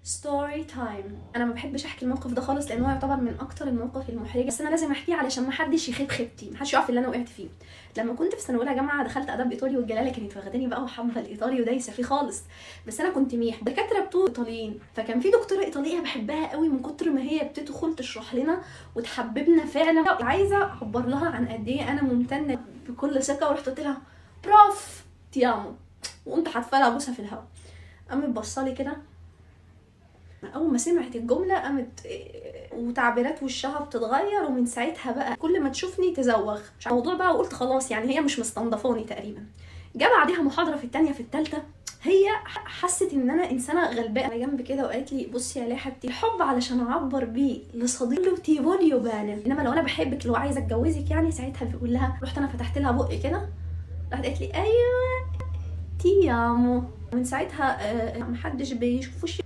ستوري تايم. انا ما بحبش احكي الموقف ده خالص لان هو يعتبر من اكتر المواقف المحرجه، بس انا لازم احكيه علشان ما حدش يخيب خيبتي، ما حدش يقع في اللي انا وقعت فيه. لما كنت في سنه اولى جامعه دخلت اداب ايطالي، والجلاله كانت واخداني بقى وحابه الايطالي ودايسه فيه خالص، بس انا كنت ميح. دكاتره بتوع ايطاليين، فكان في دكتوره ايطاليه بحبها قوي من كتر ما هي بتدخل تشرح لنا وتحببنا فعلا. عايزه اعبر لها عن قد ايه انا ممتنه بكل ثقه، ورحت قلت لها بروف تيامو، وقمت حاتفه لها بوسه في الهوا. قامت بصالي كده، اول ما سمعت الجمله قامت وتعبيرات وشها بتتغير، ومن ساعتها بقى كل ما تشوفني تزوغ الموضوع بقى، وقلت خلاص يعني هي مش مستنضفاني تقريبا. جه بعديها محاضره في الثانيه في الثالثه، هي حست ان انا انسانه غلبانه على جنب كده، وقالت لي بصي يا حبيبتي، الحب علشان اعبر بيه لصديقي تيفوليو بانل، انما لو انا بحبك لو عايزه اتجوزك يعني ساعتها بيقول لها. رحت انا فتحت لها بقي كده، راحت قالت لي ايوه تيامو. من ساعتها محدش بيشوف وشي